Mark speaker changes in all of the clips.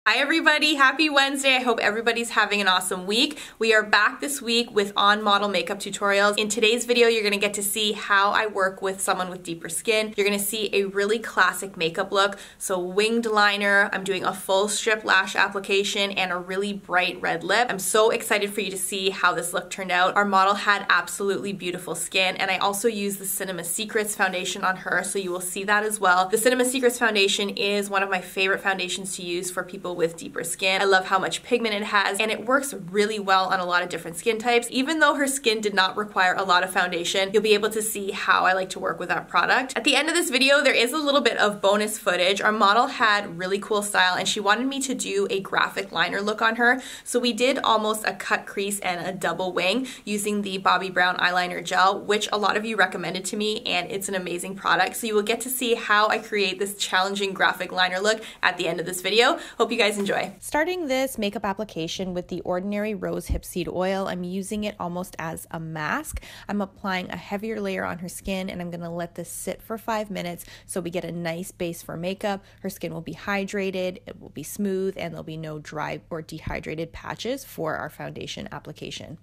Speaker 1: Hi everybody, happy Wednesday. I hope everybody's having an awesome week. We are back this week with on-model makeup tutorials. In today's video, you're gonna get to see how I work with someone with deeper skin. You're gonna see a really classic makeup look. So winged liner, I'm doing a full strip lash application and a really bright red lip. I'm so excited for you to see how this look turned out. Our model had absolutely beautiful skin, and I also used the Cinema Secrets foundation on her, so you will see that as well. The Cinema Secrets foundation is one of my favorite foundations to use for people with deeper skin. I love how much pigment it has, and it works really well on a lot of different skin types. Even though her skin did not require a lot of foundation, you'll be able to see how I like to work with that product. At the end of this video, there is a little bit of bonus footage. Our model had really cool style, and she wanted me to do a graphic liner look on her. So we did almost a cut crease and a double wing using the Bobbi Brown eyeliner gel, which a lot of you recommended to me, and it's an amazing product. So you will get to see how I create this challenging graphic liner look at the end of this video. Hope you guys enjoy. Starting this makeup application with the ordinary rose hip seed oil, I'm using it almost as a mask. I'm applying a heavier layer on her skin, and I'm gonna let this sit for 5 minutes so we get a nice base for makeup. Her skin will be hydrated, it will be smooth, and there'll be no dry or dehydrated patches for our foundation application.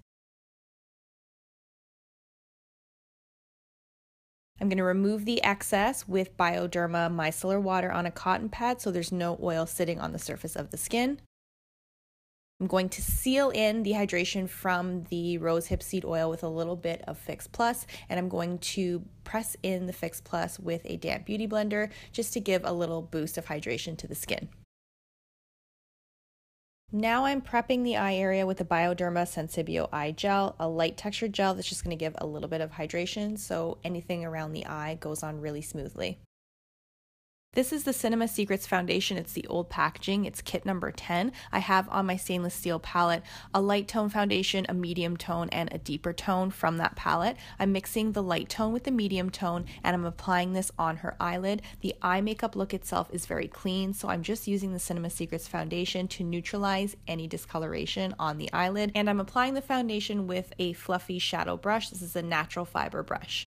Speaker 1: I'm going to remove the excess with Bioderma Micellar water on a cotton pad so there's no oil sitting on the surface of the skin. I'm going to seal in the hydration from the rose hip seed oil with a little bit of Fix Plus, and I'm going to press in the Fix Plus with a damp beauty blender just to give a little boost of hydration to the skin. Now I'm prepping the eye area with the Bioderma Sensibio Eye Gel, a light textured gel that's just going to give a little bit of hydration so anything around the eye goes on really smoothly. This is the Cinema Secrets foundation. It's the old packaging. It's kit number 10. I have on my stainless steel palette a light tone foundation, a medium tone, and a deeper tone from that palette. I'm mixing the light tone with the medium tone, and I'm applying this on her eyelid. The eye makeup look itself is very clean, so I'm just using the Cinema Secrets foundation to neutralize any discoloration on the eyelid, and I'm applying the foundation with a fluffy shadow brush. This is a natural fiber brush.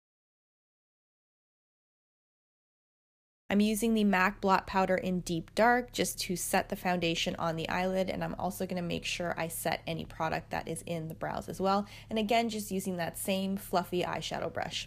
Speaker 1: I'm using the MAC blot powder in Deep Dark just to set the foundation on the eyelid, and I'm also going to make sure I set any product that is in the brows as well. And again, just using that same fluffy eyeshadow brush.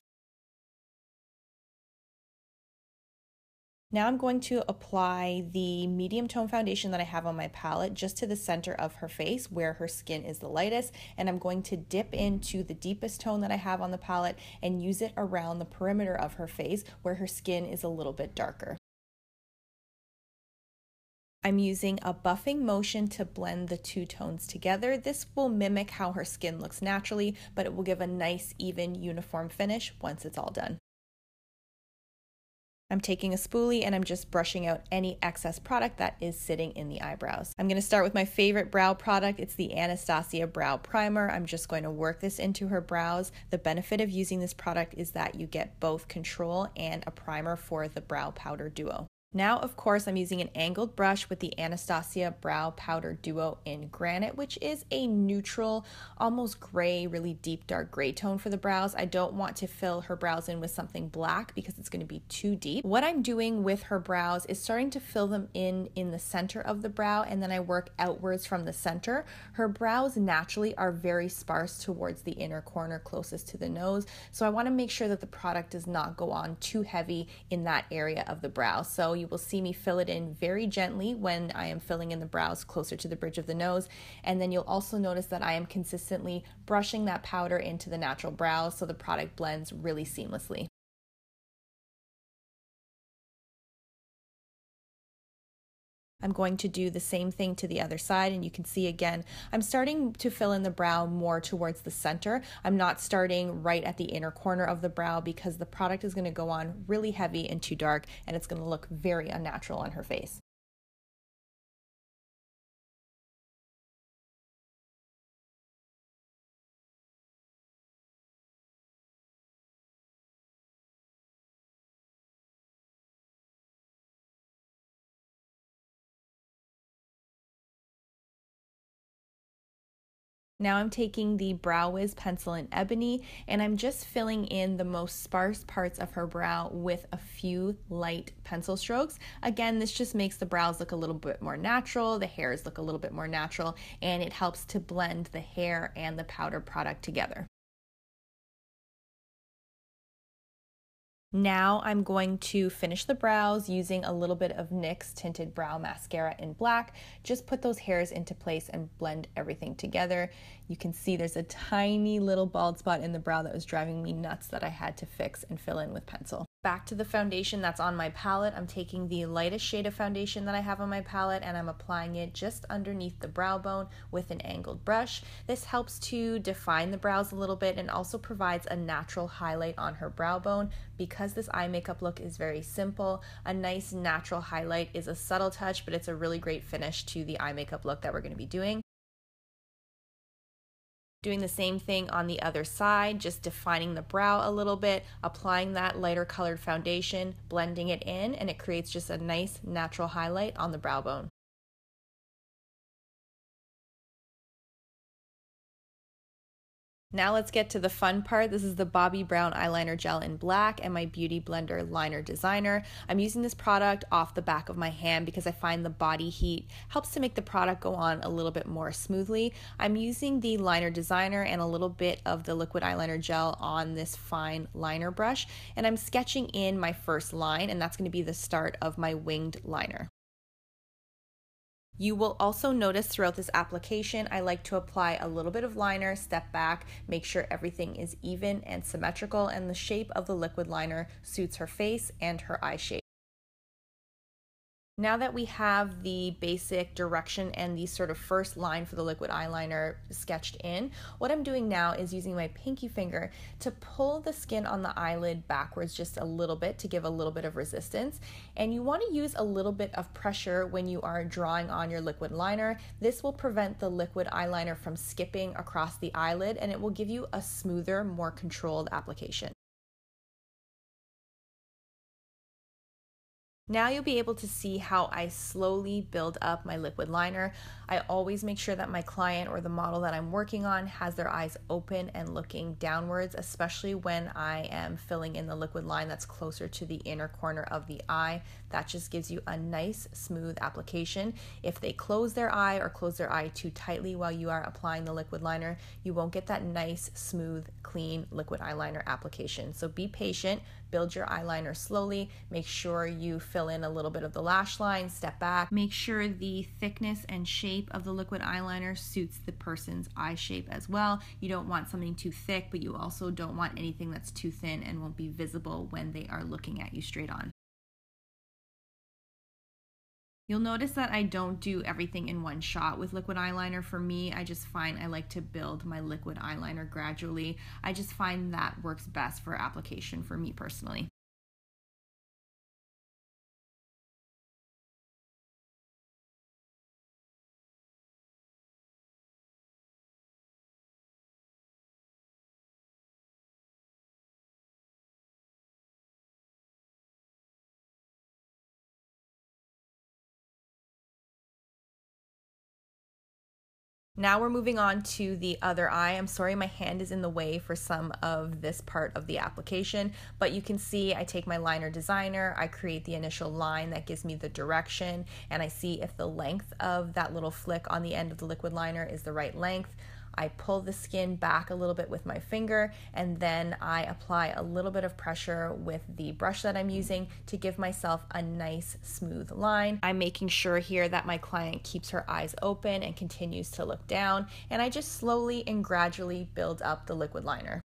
Speaker 1: Now I'm going to apply the medium tone foundation that I have on my palette just to the center of her face where her skin is the lightest, and I'm going to dip into the deepest tone that I have on the palette and use it around the perimeter of her face where her skin is a little bit darker. I'm using a buffing motion to blend the two tones together. This will mimic how her skin looks naturally, but it will give a nice, even, uniform finish once it's all done. I'm taking a spoolie and I'm just brushing out any excess product that is sitting in the eyebrows. I'm going to start with my favorite brow product. It's the Anastasia Brow Primer. I'm just going to work this into her brows. The benefit of using this product is that you get both control and a primer for the brow powder duo. Now, of course, I'm using an angled brush with the Anastasia Brow Powder Duo in Granite, which is a neutral, almost gray, really deep dark gray tone for the brows. I don't want to fill her brows in with something black because it's going to be too deep. What I'm doing with her brows is starting to fill them in the center of the brow, and then I work outwards from the center. Her brows naturally are very sparse towards the inner corner closest to the nose, so I want to make sure that the product does not go on too heavy in that area of the brow. So you will see me fill it in very gently when I am filling in the brows closer to the bridge of the nose, and then you'll also notice that I am consistently brushing that powder into the natural brows so the product blends really seamlessly. I'm going to do the same thing to the other side, and you can see again, I'm starting to fill in the brow more towards the center. I'm not starting right at the inner corner of the brow because the product is going to go on really heavy and too dark, and it's going to look very unnatural on her face. Now I'm taking the Brow Wiz pencil in ebony and I'm just filling in the most sparse parts of her brow with a few light pencil strokes. Again, this just makes the brows look a little bit more natural, the hairs look a little bit more natural, and it helps to blend the hair and the powder product together. Now I'm going to finish the brows using a little bit of NYX Tinted Brow Mascara in black. Just put those hairs into place and blend everything together. You can see there's a tiny little bald spot in the brow that was driving me nuts that I had to fix and fill in with pencil. Back to the foundation that's on my palette. I'm taking the lightest shade of foundation that I have on my palette and I'm applying it just underneath the brow bone with an angled brush. This helps to define the brows a little bit and also provides a natural highlight on her brow bone. Because this eye makeup look is very simple, a nice natural highlight is a subtle touch, but it's a really great finish to the eye makeup look that we're going to be doing. Doing the same thing on the other side, just defining the brow a little bit, applying that lighter colored foundation, blending it in, and it creates just a nice natural highlight on the brow bone. Now let's get to the fun part. This is the Bobbi Brown Eyeliner Gel in black and my Beauty Blender Liner Designer. I'm using this product off the back of my hand because I find the body heat helps to make the product go on a little bit more smoothly. I'm using the Liner Designer and a little bit of the liquid eyeliner gel on this fine liner brush, and I'm sketching in my first line, and that's going to be the start of my winged liner. You will also notice throughout this application, I like to apply a little bit of liner, step back, make sure everything is even and symmetrical, and the shape of the liquid liner suits her face and her eye shape. Now that we have the basic direction and the sort of first line for the liquid eyeliner sketched in, what I'm doing now is using my pinky finger to pull the skin on the eyelid backwards just a little bit to give a little bit of resistance. And you want to use a little bit of pressure when you are drawing on your liquid liner. This will prevent the liquid eyeliner from skipping across the eyelid, and it will give you a smoother, more controlled application. Now you'll be able to see how I slowly build up my liquid liner. I always make sure that my client or the model that I'm working on has their eyes open and looking downwards, especially when I am filling in the liquid line that's closer to the inner corner of the eye. That just gives you a nice, smooth application. If they close their eye or close their eye too tightly while you are applying the liquid liner, you won't get that nice, smooth, clean liquid eyeliner application. So be patient, build your eyeliner slowly, make sure you fill in a little bit of the lash line, step back, make sure the thickness and shape of the liquid eyeliner suits the person's eye shape as well. You don't want something too thick, but you also don't want anything that's too thin and won't be visible when they are looking at you straight on. You'll notice that I don't do everything in one shot with liquid eyeliner. For me, I just find I like to build my liquid eyeliner gradually. I just find that works best for application for me personally. Now we're moving on to the other eye. I'm sorry my hand is in the way for some of this part of the application, but you can see I take my liner designer, I create the initial line that gives me the direction, and I see if the length of that little flick on the end of the liquid liner is the right length. I pull the skin back a little bit with my finger, and then I apply a little bit of pressure with the brush that I'm using to give myself a nice smooth line. I'm making sure here that my client keeps her eyes open and continues to look down, and I just slowly and gradually build up the liquid liner.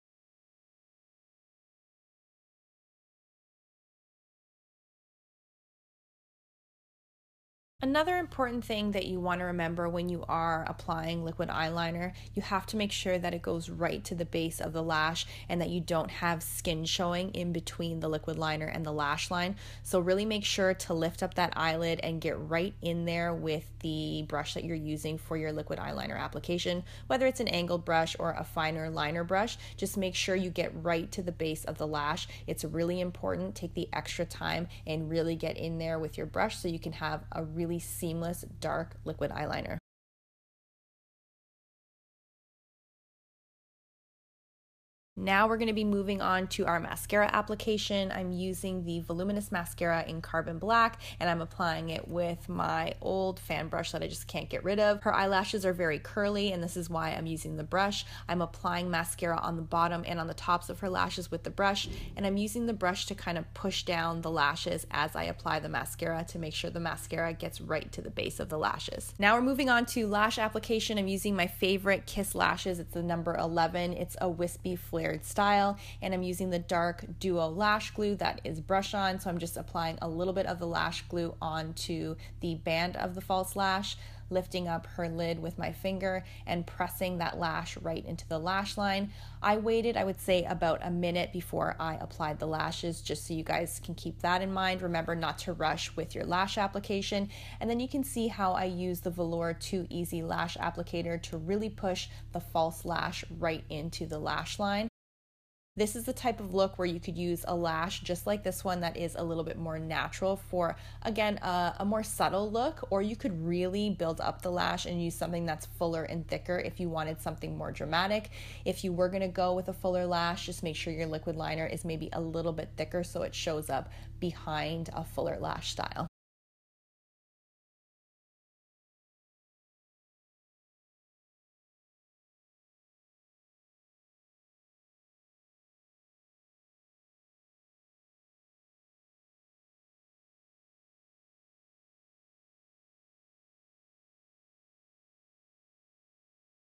Speaker 1: Another important thing that you want to remember when you are applying liquid eyeliner, you have to make sure that it goes right to the base of the lash and that you don't have skin showing in between the liquid liner and the lash line. So really make sure to lift up that eyelid and get right in there with the brush that you're using for your liquid eyeliner application. Whether it's an angled brush or a finer liner brush, just make sure you get right to the base of the lash. It's really important. Take the extra time and really get in there with your brush so you can have a really seamless dark liquid eyeliner. Now we're going to be moving on to our mascara application. I'm using the Voluminous Mascara in Carbon Black, and I'm applying it with my old fan brush that I just can't get rid of. Her eyelashes are very curly, and this is why I'm using the brush. I'm applying mascara on the bottom and on the tops of her lashes with the brush, and I'm using the brush to kind of push down the lashes as I apply the mascara to make sure the mascara gets right to the base of the lashes. Now we're moving on to lash application. I'm using my favorite Kiss lashes. It's the number 11. It's a wispy flare style, and I'm using the dark duo lash glue that is brush on, so I'm just applying a little bit of the lash glue onto the band of the false lash, lifting up her lid with my finger and pressing that lash right into the lash line. I waited, I would say, about a minute before I applied the lashes, just so you guys can keep that in mind. Remember not to rush with your lash application. And then you can see how I use the Velour Too Easy Lash Applicator to really push the false lash right into the lash line. This is the type of look where you could use a lash just like this one that is a little bit more natural for, again, a more subtle look, or you could really build up the lash and use something that's fuller and thicker if you wanted something more dramatic. If you were gonna go with a fuller lash, just make sure your liquid liner is maybe a little bit thicker so it shows up behind a fuller lash style.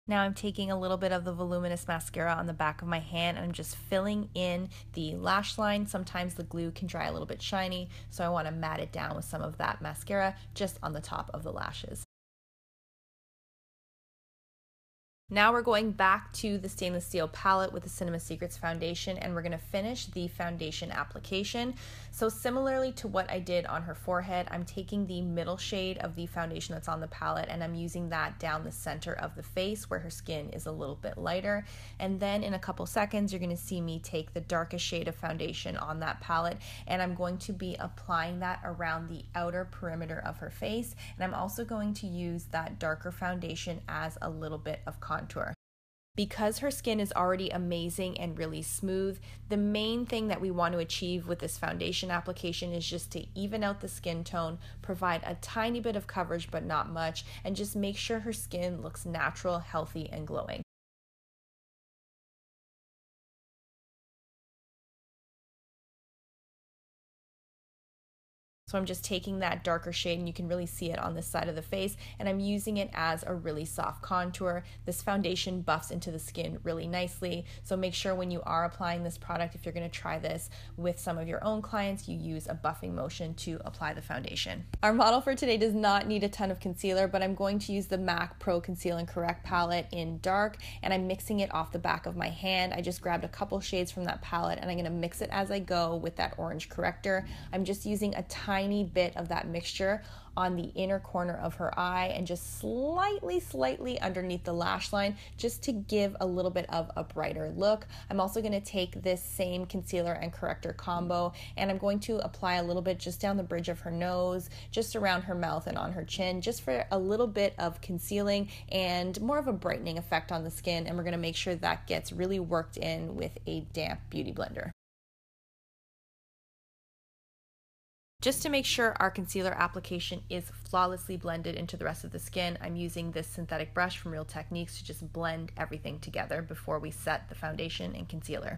Speaker 1: Now I'm taking a little bit of the voluminous mascara on the back of my hand and I'm just filling in the lash line. Sometimes the glue can dry a little bit shiny, so I want to mat it down with some of that mascara just on the top of the lashes. Now we're going back to the stainless steel palette with the Cinema Secrets foundation, and we're going to finish the foundation application. So similarly to what I did on her forehead, I'm taking the middle shade of the foundation that's on the palette and I'm using that down the center of the face where her skin is a little bit lighter. And then in a couple seconds, you're going to see me take the darkest shade of foundation on that palette, and I'm going to be applying that around the outer perimeter of her face. And I'm also going to use that darker foundation as a little bit of contour. Because her skin is already amazing and really smooth, the main thing that we want to achieve with this foundation application is just to even out the skin tone, provide a tiny bit of coverage but not much, and just make sure her skin looks natural, healthy, and glowing. So I'm just taking that darker shade, and you can really see it on this side of the face, and I'm using it as a really soft contour. This foundation buffs into the skin really nicely, so make sure when you are applying this product, if you're going to try this with some of your own clients, you use a buffing motion to apply the foundation. Our model for today does not need a ton of concealer, but I'm going to use the MAC Pro Conceal and Correct palette in dark, and I'm mixing it off the back of my hand. I just grabbed a couple shades from that palette, and I'm going to mix it as I go with that orange corrector. I'm just using a tiny bit of that mixture on the inner corner of her eye and just slightly underneath the lash line, just to give a little bit of a brighter look. I'm also going to take this same concealer and corrector combo, and I'm going to apply a little bit just down the bridge of her nose, just around her mouth and on her chin, just for a little bit of concealing and more of a brightening effect on the skin. And we're going to make sure that gets really worked in with a damp beauty blender. Just to make sure our concealer application is flawlessly blended into the rest of the skin, I'm using this synthetic brush from Real Techniques to just blend everything together before we set the foundation and concealer.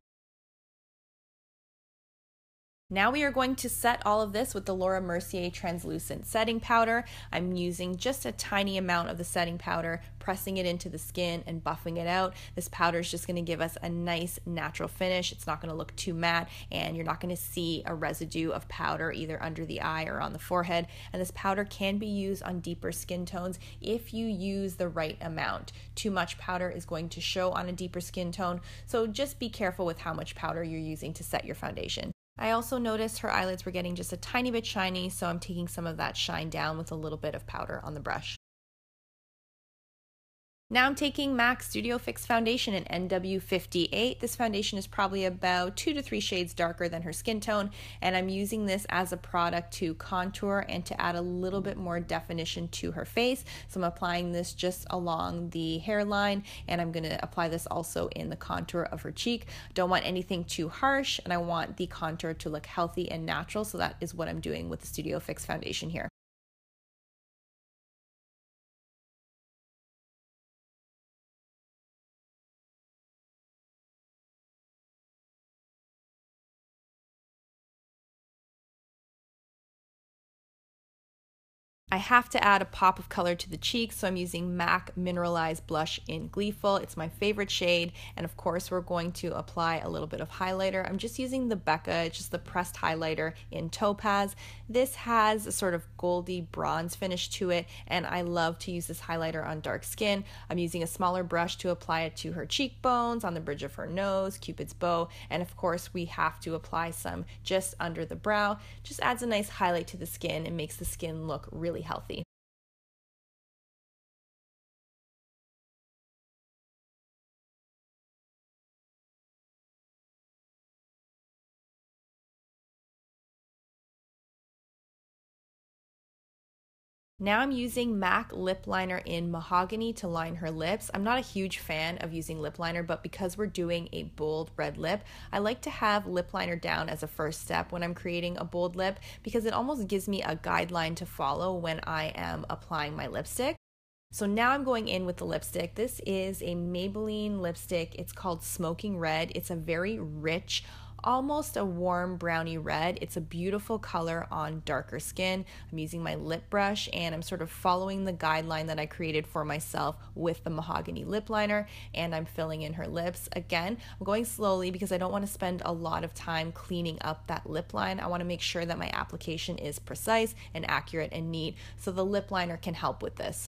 Speaker 1: Now we are going to set all of this with the Laura Mercier translucent setting powder. I'm using just a tiny amount of the setting powder, pressing it into the skin and buffing it out. This powder is just going to give us a nice natural finish. It's not going to look too matte, and you're not going to see a residue of powder either under the eye or on the forehead. And this powder can be used on deeper skin tones if you use the right amount. Too much powder is going to show on a deeper skin tone, so just be careful with how much powder you're using to set your foundation. I also noticed her eyelids were getting just a tiny bit shiny, so I'm taking some of that shine down with a little bit of powder on the brush. Now I'm taking MAC Studio Fix Foundation in NW58. This foundation is probably about 2 to 3 shades darker than her skin tone, and I'm using this as a product to contour and to add a little bit more definition to her face. So I'm applying this just along the hairline, and I'm going to apply this also in the contour of her cheek. Don't want anything too harsh, and I want the contour to look healthy and natural, so that is what I'm doing with the Studio Fix foundation here. I have to add a pop of color to the cheeks, so I'm using MAC Mineralized Blush in Gleeful. It's my favorite shade, and of course we're going to apply a little bit of highlighter. I'm just using the Becca, just the pressed highlighter in Topaz. This has a sort of goldy bronze finish to it, and I love to use this highlighter on dark skin. I'm using a smaller brush to apply it to her cheekbones, on the bridge of her nose, Cupid's bow, and of course we have to apply some just under the brow. Just adds a nice highlight to the skin and makes the skin look really healthy. Now I'm using MAC lip liner in Mahogany to line her lips. I'm not a huge fan of using lip liner, but because we're doing a bold red lip, I like to have lip liner down as a first step when I'm creating a bold lip because it almost gives me a guideline to follow when I am applying my lipstick. So now I'm going in with the lipstick. This is a Maybelline lipstick. It's called Smoking Red. It's a very rich, almost a warm brownie red. It's a beautiful color on darker skin. I'm using my lip brush and I'm sort of following the guideline that I created for myself with the Mahogany lip liner, and I'm filling in her lips. Again, I'm going slowly because I don't want to spend a lot of time cleaning up that lip line. I want to make sure that my application is precise and accurate and neat, so the lip liner can help with this.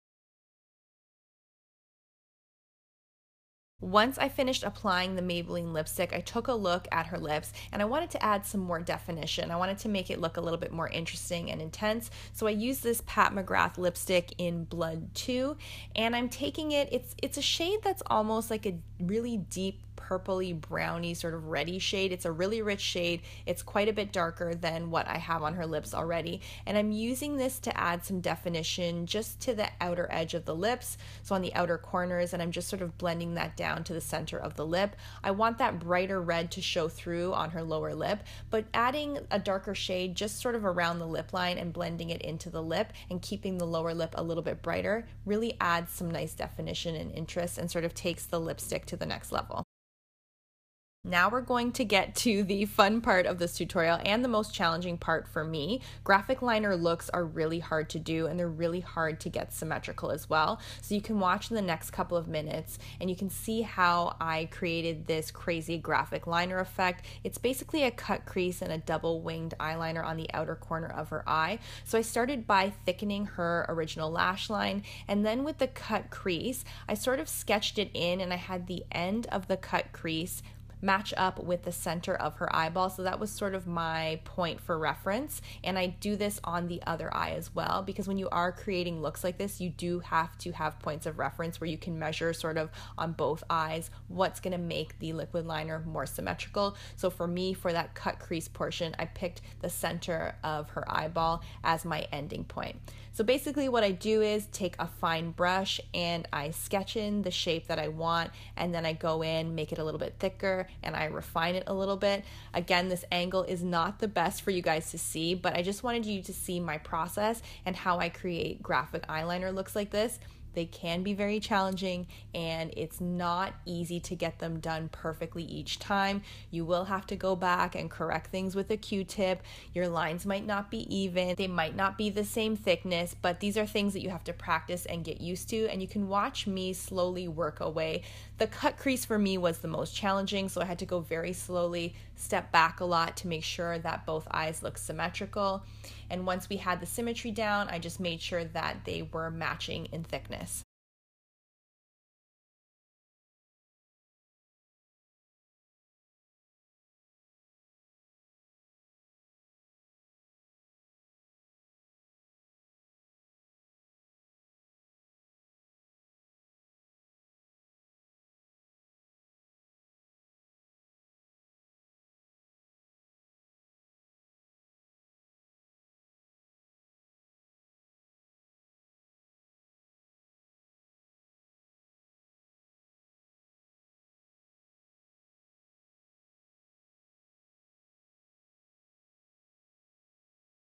Speaker 1: Once I finished applying the Maybelline lipstick, I took a look at her lips and I wanted to add some more definition. I wanted to make it look a little bit more interesting and intense. So I used this Pat McGrath lipstick in Blood 2, and I'm taking it, it's a shade that's almost like a really deep purpley browny sort of reddy shade. It's a really rich shade. It's quite a bit darker than what I have on her lips already, and I'm using this to add some definition just to the outer edge of the lips, so on the outer corners, and I'm just sort of blending that down to the center of the lip. I want that brighter red to show through on her lower lip, but adding a darker shade just sort of around the lip line and blending it into the lip and keeping the lower lip a little bit brighter really adds some nice definition and interest and sort of takes the lipstick to the next level. Now we're going to get to the fun part of this tutorial and the most challenging part for me. Graphic liner looks are really hard to do, and they're really hard to get symmetrical as well. So you can watch in the next couple of minutes and you can see how I created this crazy graphic liner effect. It's basically a cut crease and a double winged eyeliner on the outer corner of her eye. So I started by thickening her original lash line, and then with the cut crease, I sort of sketched it in, and I had the end of the cut crease match up with the center of her eyeball. So that was sort of my point for reference. And I do this on the other eye as well, because when you are creating looks like this, you do have to have points of reference where you can measure sort of on both eyes what's going to make the liquid liner more symmetrical. So for me, for that cut crease portion, I picked the center of her eyeball as my ending point. So basically what I do is take a fine brush and I sketch in the shape that I want, and then I go in, make it a little bit thicker, and I refine it a little bit. Again, this angle is not the best for you guys to see, but I just wanted you to see my process and how I create graphic eyeliner looks like this. They can be very challenging, and it's not easy to get them done perfectly each time. You will have to go back and correct things with a Q-tip. Your lines might not be even, they might not be the same thickness, but these are things that you have to practice and get used to, and you can watch me slowly work away. The cut crease for me was the most challenging, so I had to go very slowly, step back a lot to make sure that both eyes look symmetrical. And once we had the symmetry down, I just made sure that they were matching in thickness.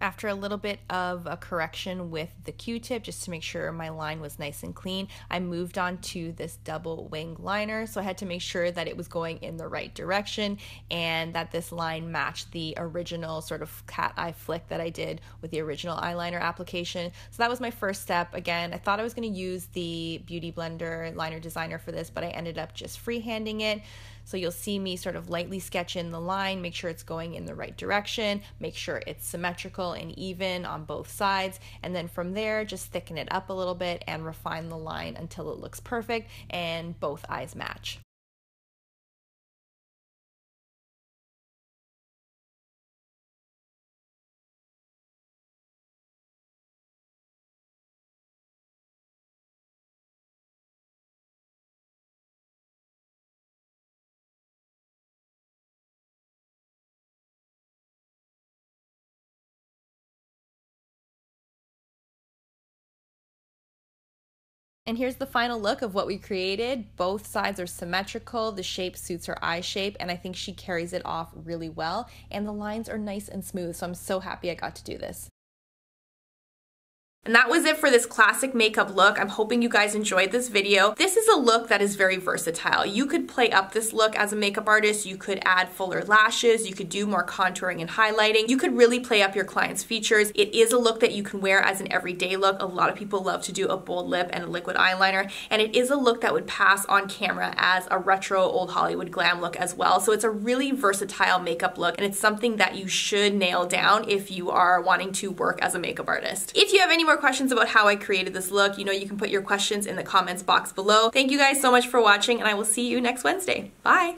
Speaker 1: After a little bit of a correction with the Q-tip, just to make sure my line was nice and clean, I moved on to this double wing liner. So I had to make sure that it was going in the right direction and that this line matched the original sort of cat eye flick that I did with the original eyeliner application. So that was my first step. Again, I thought I was going to use the Beauty Blender liner designer for this, but I ended up just freehanding it. So you'll see me sort of lightly sketch in the line, make sure it's going in the right direction, make sure it's symmetrical and even on both sides, and then from there just thicken it up a little bit and refine the line until it looks perfect and both eyes match. And here's the final look of what we created. Both sides are symmetrical, the shape suits her eye shape, and I think she carries it off really well, and the lines are nice and smooth, so I'm so happy I got to do this. And that was it for this classic makeup look. I'm hoping you guys enjoyed this video. This is a look that is very versatile. You could play up this look as a makeup artist. You could add fuller lashes. You could do more contouring and highlighting. You could really play up your client's features. It is a look that you can wear as an everyday look. A lot of people love to do a bold lip and a liquid eyeliner. And it is a look that would pass on camera as a retro old Hollywood glam look as well. So it's a really versatile makeup look, and it's something that you should nail down if you are wanting to work as a makeup artist. If you have any more questions about how I created this look, you know you can put your questions in the comments box below. Thank you guys so much for watching, and I will see you next Wednesday. Bye!